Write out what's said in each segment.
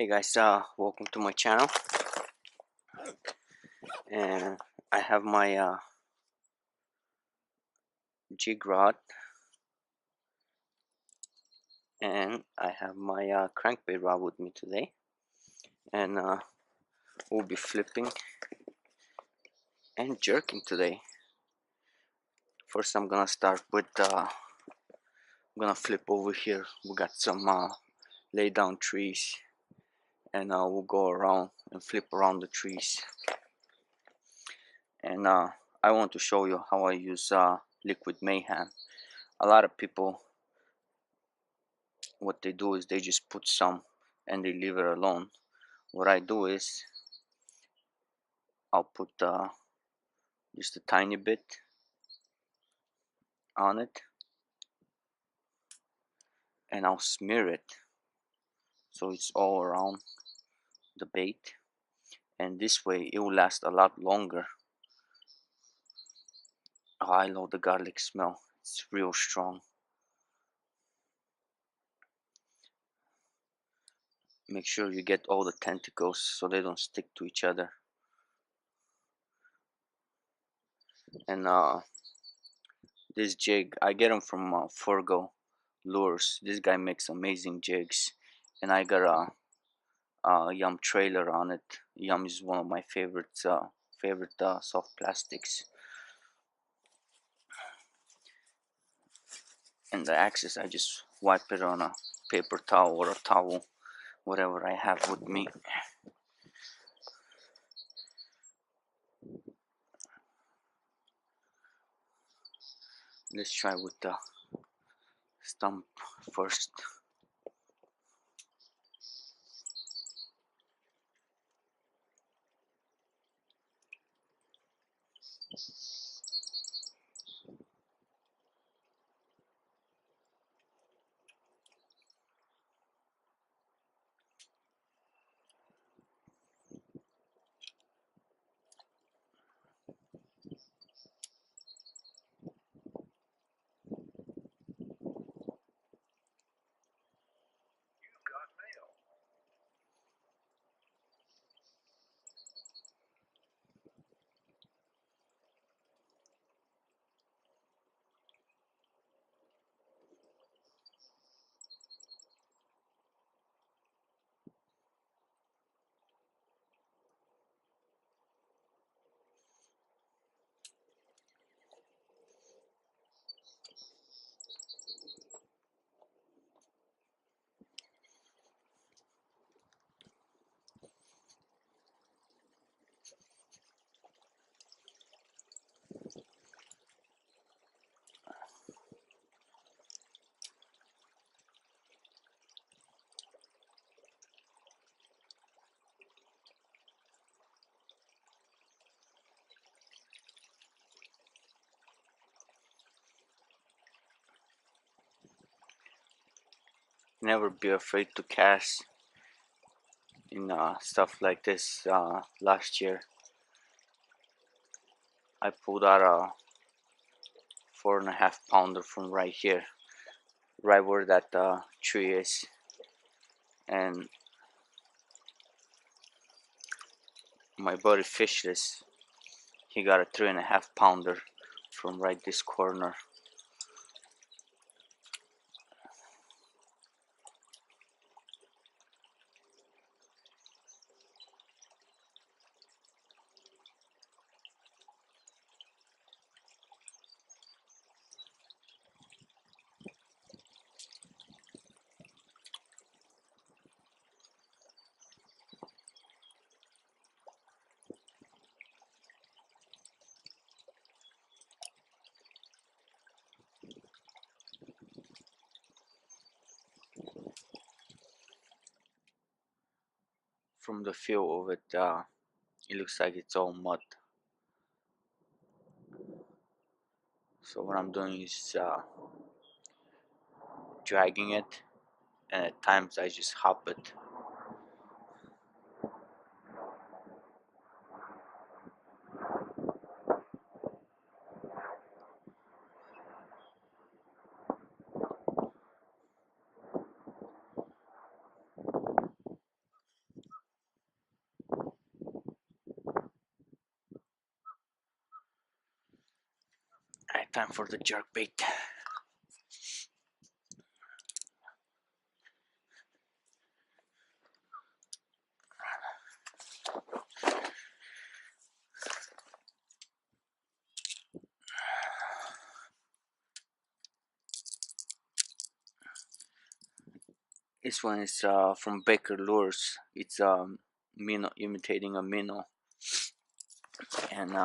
Hey guys, welcome to my channel, and I have my jig rod, and I have my crankbait rod with me today, and we'll be flipping and jerking today. First, I'm gonna start with I'm gonna flip over here. We got some lay down trees, and we'll go around and flip around the trees. And I want to show you how I use liquid Mayhem. A lot of people, what they do is they just put some and they leave it alone. What I do is I'll put just a tiny bit on it, and I'll smear it so it's all around the bait, and this way it will last a lot longer. Oh, I love the garlic smell. It's real strong. Make sure you get all the tentacles so they don't stick to each other. And this jig, I get them from Forgo Lures. This guy makes amazing jigs, and I got a Yum trailer on it. Yum is one of my favorite soft plastics. And the axis, I just wipe it on a paper towel or a towel, whatever I have with me. Let's try with the stump first. Never be afraid to cast in stuff like this. Last year I pulled out a 4.5 pounder from right here, right where that tree is, and my buddy Fishless, he got a 3.5 pounder from right this corner. From the feel of it, it looks like it's all mud. So what I'm doing is dragging it, and at times I just hop it. Time for the jerk bait. This one is from Baker Lures. It's minnow, imitating a minnow, and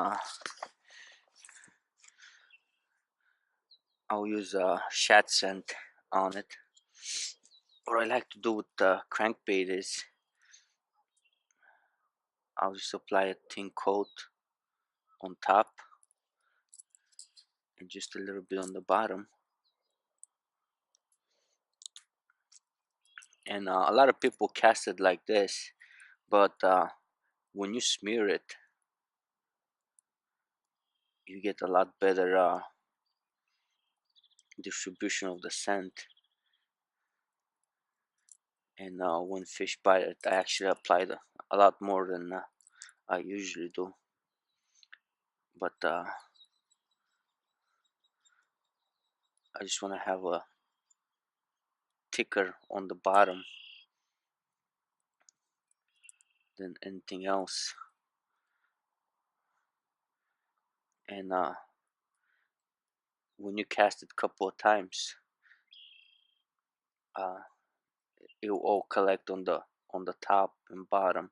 I'll use a shad scent on it. What I like to do with the crankbait is I'll just apply a thin coat on top and just a little bit on the bottom. And a lot of people cast it like this, but when you smear it, you get a lot better distribution of the scent. And when fish bite it, I actually apply a lot more than I usually do. But I just want to have a thicker on the bottom than anything else. And when you cast it a couple of times, uh, it will all collect on the top and bottom.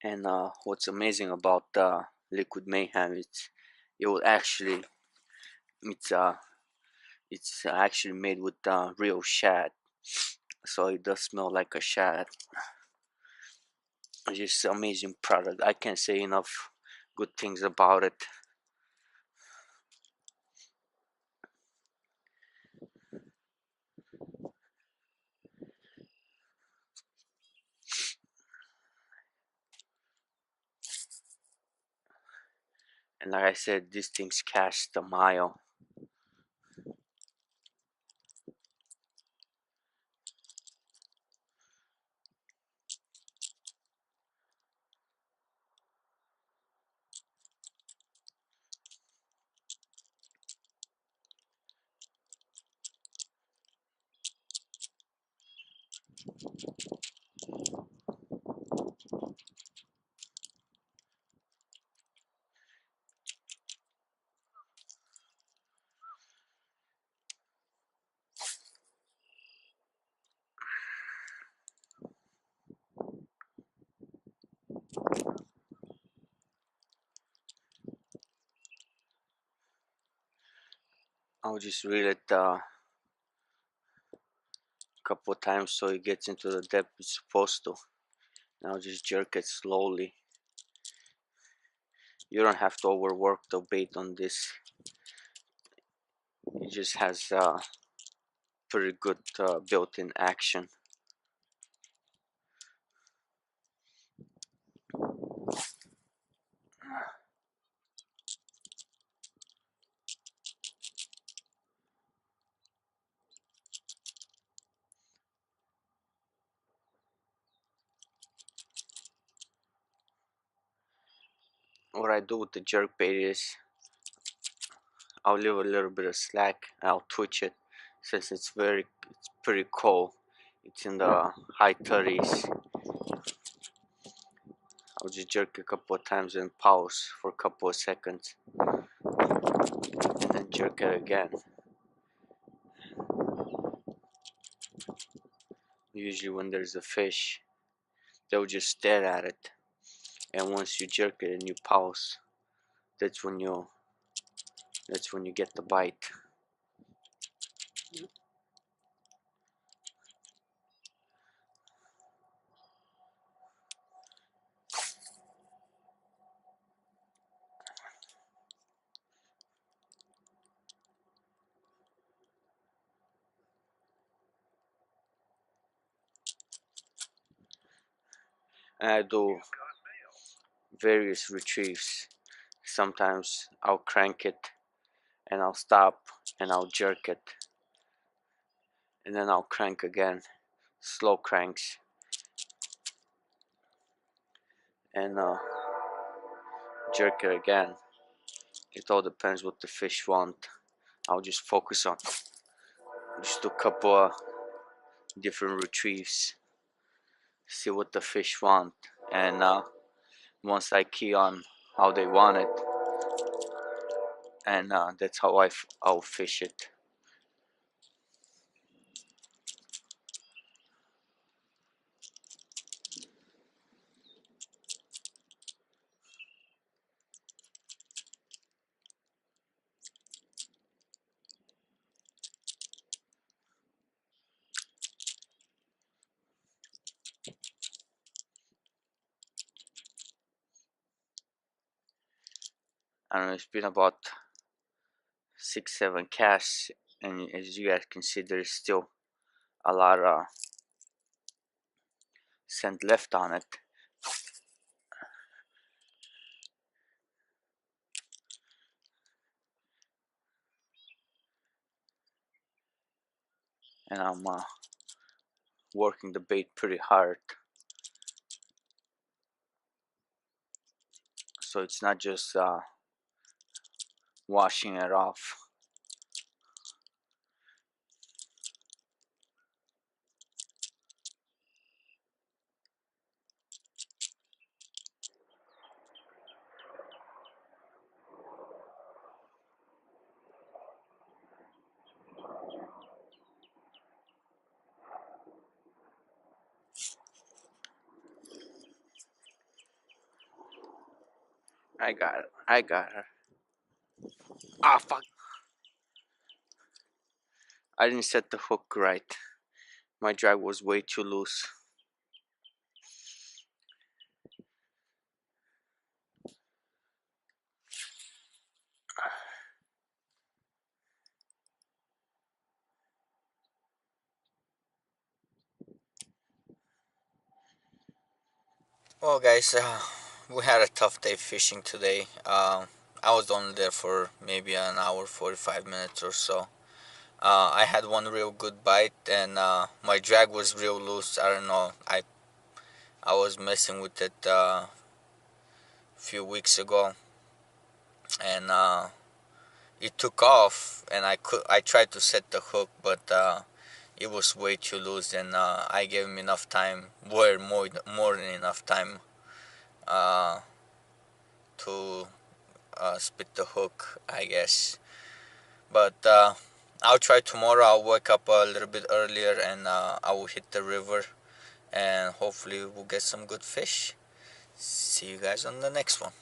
And what's amazing about liquid mayhem is it will actually it's uh it's actually made with real shad, so it does smell like a shad. It's just an amazing product. I can't say enough good things about it. And like I said, these things cast a mile. I'll just reel it couple of times so it gets into the depth it's supposed to. Now just jerk it slowly. You don't have to overwork the bait on this. It just has pretty good built-in action. What I do with the jerk bait is I'll leave a little bit of slack. I'll twitch it since it's pretty cold. It's in the high 30s. I'll just jerk a couple of times and pause for a couple of seconds and then jerk it again. Usually when there's a fish, they'll just stare at it, and once you jerk it and you pause, that's when you get the bite. And I do various retrieves. Sometimes I'll crank it and I'll stop and I'll jerk it. and then I'll crank again, slow cranks, and jerk it again. It all depends what the fish want. I'll just focus on just a couple of different retrieves, see what the fish want, and once I key on how they want it, and that's how I'll fish it. I don't know, it's been about 6-7 casts, and as you guys can see, there's still a lot of scent left on it. And I'm working the bait pretty hard, so it's not just washing it off. I got it. I got her. Ah, fuck. I didn't set the hook right. My drag was way too loose. Well, guys, we had a tough day fishing today. I was only there for maybe an hour, 45 minutes or so. I had one real good bite, and my drag was real loose. I don't know. I was messing with it a few weeks ago, and it took off. And I tried to set the hook, but it was way too loose, and I gave him enough time, more than enough time, uh, to spit the hook, I guess. But I'll try tomorrow. I'll wake up a little bit earlier, and I will hit the river, and hopefully we'll get some good fish. See you guys on the next one.